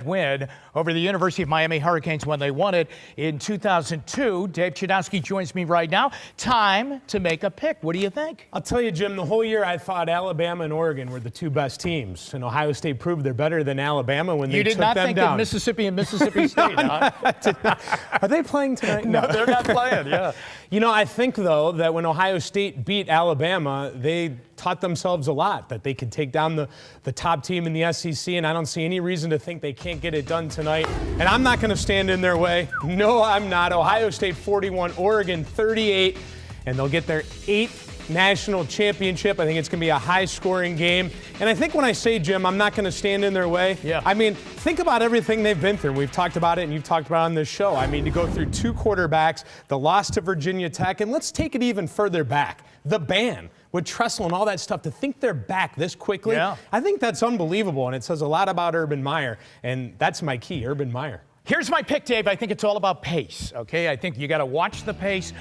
win over the University of Miami Hurricanes when they won it in 2002. Dave Chudowski joins me right now. Time to make a pick. What do you think? I'll tell you, Jim, the whole year I thought Alabama and Oregon were the two best teams, and Ohio State proved they're better than Alabama when they took them down. You did not think of Mississippi and Mississippi State, huh? Are they playing tonight? No, they're not playing, yeah. You know, I think, though, that when Ohio State beat Alabama, they taught themselves a lot, that they could take down the top team in the SEC, and I don't see any reason to think they can't get it done tonight. And I'm not going to stand in their way. No, I'm not. Ohio State 41, Oregon 38, and they'll get their 8th national championship. I think it's going to be a high-scoring game. And I think when I say, Jim, I'm not going to stand in their way, I mean, think about everything they've been through. We've talked about it, and you've talked about it on this show. I mean, to go through 2 quarterbacks, the loss to Virginia Tech, and let's take it even further back. The ban with Tressel and all that stuff, to think they're back this quickly, I think that's unbelievable, and it says a lot about Urban Meyer, and that's my key, Urban Meyer. Here's my pick, Dave. I think it's all about pace, okay? I think you got to watch the pace,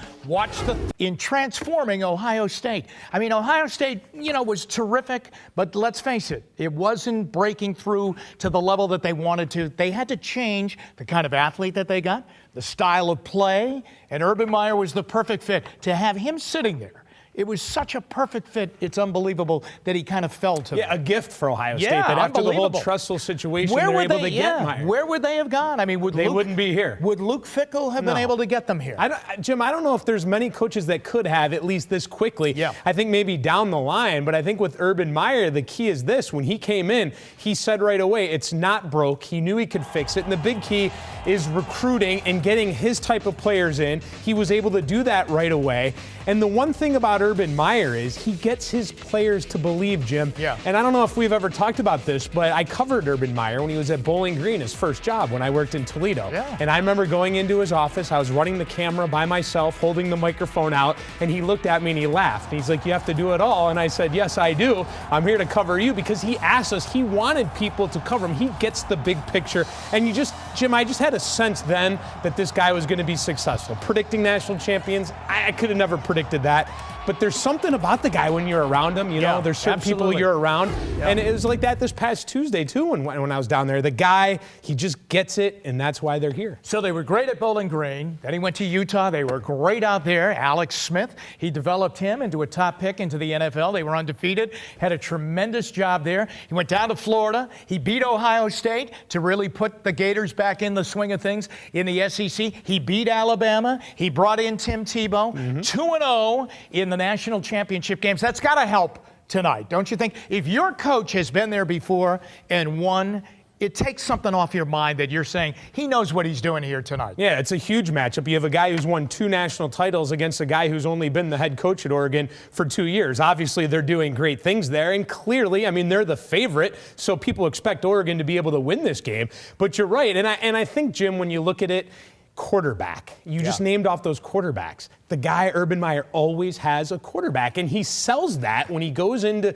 in transforming Ohio State. I mean, Ohio State, was terrific, but let's face it, it wasn't breaking through to the level that they wanted to. They had to change the kind of athlete that they got, the style of play, and Urban Meyer was the perfect fit. To have him sitting there, it was such a perfect fit, it's unbelievable that he kind of fell to them. Yeah, a gift for Ohio State. That after the whole Tressel situation, they were able to get Meyer. Where would they have gone? I mean, they wouldn't be here. Would Luke Fickell have been able to get them here? Jim, I don't know if there's many coaches that could have, at least this quickly. Yeah. I think maybe down the line, but I think with Urban Meyer, the key is this. When he came in, he said right away, it's not broke. He knew he could fix it, and the big key is recruiting and getting his type of players in. He was able to do that right away. And the one thing about Urban Meyer is he gets his players to believe, Jim. Yeah. And I don't know if we've ever talked about this, but I covered Urban Meyer when he was at Bowling Green, his first job when I worked in Toledo. Yeah. And I remember going into his office. I was running the camera by myself, holding the microphone out, and he looked at me and he laughed. He's like, "You have to do it all." And I said, "Yes, I do. I'm here to cover you," because he asked us. He wanted people to cover him. He gets the big picture. And Jim, I just had a sense then that this guy was going to be successful. Predicting national champions, I could have never predicted that. But there's something about the guy when you're around him, there's certain people you're around. Yeah. And it was like that this past Tuesday, too, when I was down there. The guy, he just gets it, and that's why they're here. So they were great at Bowling Green. Then he went to Utah. They were great out there. Alex Smith, he developed him into a top pick into the NFL. They were undefeated, had a tremendous job there. He went down to Florida. He beat Ohio State to really put the Gators back in the swing of things in the SEC. He beat Alabama. He brought in Tim Tebow, 2-0 in the national championship games. That's got to help tonight, don't you think? If your coach has been there before and won, it takes something off your mind that you're saying he knows what he's doing here tonight. Yeah, it's a huge matchup. You have a guy who's won 2 national titles against a guy who's only been the head coach at Oregon for 2 years. Obviously, they're doing great things there, and clearly, I mean, they're the favorite, so people expect Oregon to be able to win this game. But you're right, and I think, Jim, when you look at it, quarterback. You just named off those quarterbacks. The guy, Urban Meyer, always has a quarterback, and he sells that when he goes into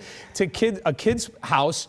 a kid's house.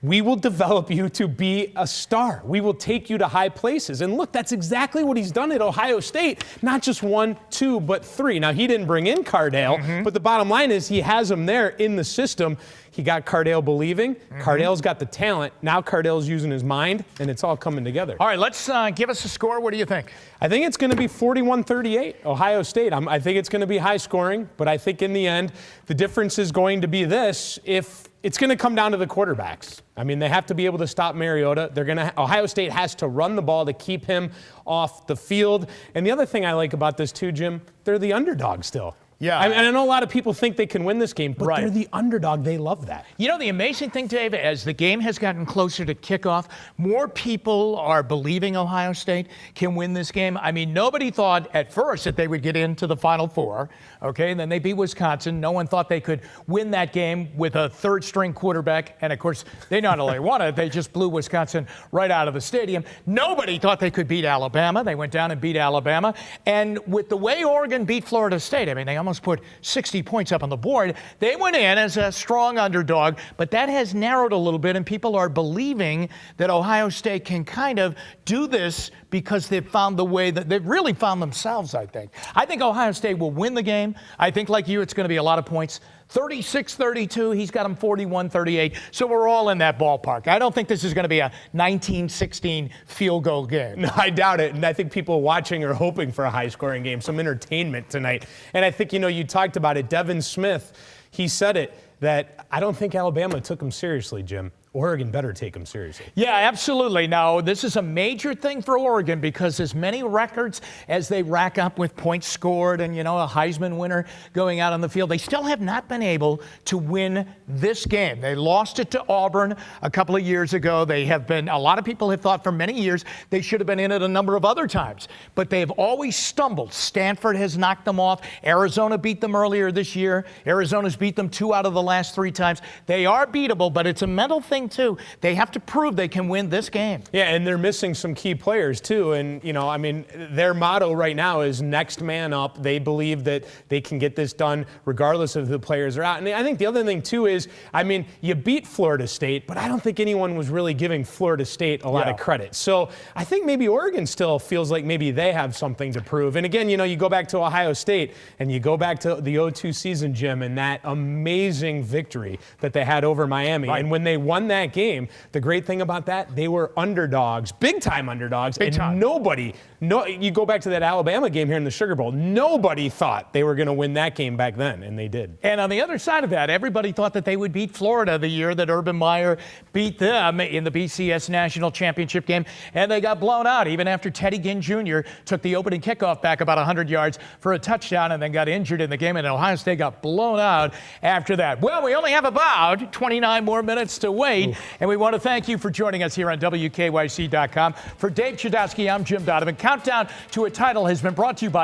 We will develop you to be a star. We will take you to high places. And look, that's exactly what he's done at Ohio State. Not just 1, 2, but 3. Now, he didn't bring in Cardale, but the bottom line is he has him there in the system. He got Cardale believing. Cardale's got the talent. Now Cardale's using his mind, and it's all coming together. All right, let's give us a score. What do you think? I think it's going to be 41-38, Ohio State. I think it's going to be high scoring, but I think in the end, the difference is going to be this. If it's going to come down to the quarterbacks. I mean, they have to be able to stop Mariota. Ohio State has to run the ball to keep him off the field. And the other thing I like about this too, Jim, they're the underdog still. Yeah. I know a lot of people think they can win this game, but they're the underdog. They love that. You know, the amazing thing, Dave, as the game has gotten closer to kickoff, more people are believing Ohio State can win this game. I mean, nobody thought at first that they would get into the Final Four, okay? And then they beat Wisconsin. No one thought they could win that game with a third-string quarterback. And, of course, they not only won it, they just blew Wisconsin right out of the stadium. Nobody thought they could beat Alabama. They went down and beat Alabama. And with the way Oregon beat Florida State, I mean, they almost put 60 points up on the board. They went in as a strong underdog, but that has narrowed a little bit, and people are believing that Ohio State can kind of do this because they've found the way that they've really found themselves, I think. I think Ohio State will win the game. I think, like you, it's going to be a lot of points. 36-32. He's got them 41-38. So we're all in that ballpark. I don't think this is going to be a 19-16 field goal game. No, I doubt it. And I think people watching are hoping for a high-scoring game, some entertainment tonight. And I think, you talked about it. Devin Smith, he said it, that I don't think Alabama took him seriously, Jim. Oregon better take him seriously. Yeah, absolutely. Now, this is a major thing for Oregon because as many records as they rack up with points scored and, a Heisman winner going out on the field, they still have not been able to win this game. They lost it to Auburn a couple of years ago. A lot of people have thought for many years they should have been in it a number of other times, but they've always stumbled. Stanford has knocked them off. Arizona beat them earlier this year. Arizona's beat them 2 out of the last 3 times. They are beatable, but it's a mental thing too. They have to prove they can win this game. Yeah, and they're missing some key players too. And, their motto right now is next man up. They believe that they can get this done regardless of who the players are out. And I think the other thing too is, you beat Florida State, but I don't think anyone was really giving Florida State a lot of credit. So I think maybe Oregon still feels like maybe they have something to prove. And again, you go back to Ohio State and you go back to the 0-2 season, Jim, and that amazing victory that they had over Miami. Right. And when they won that game, the great thing about that, they were underdogs, big time underdogs. Big time. You go back to that Alabama game here in the Sugar Bowl, nobody thought they were going to win that game back then, and they did. And on the other side of that, everybody thought that they would beat Florida the year that Urban Meyer beat them in the BCS National Championship game, and they got blown out even after Teddy Ginn Jr. took the opening kickoff back about 100 yards for a touchdown and then got injured in the game, and Ohio State got blown out after that. Well, we only have about 29 more minutes to wait, and we want to thank you for joining us here on WKYC.com. For Dave Chudowski, I'm Jim Donovan. Countdown to a Title has been brought to you by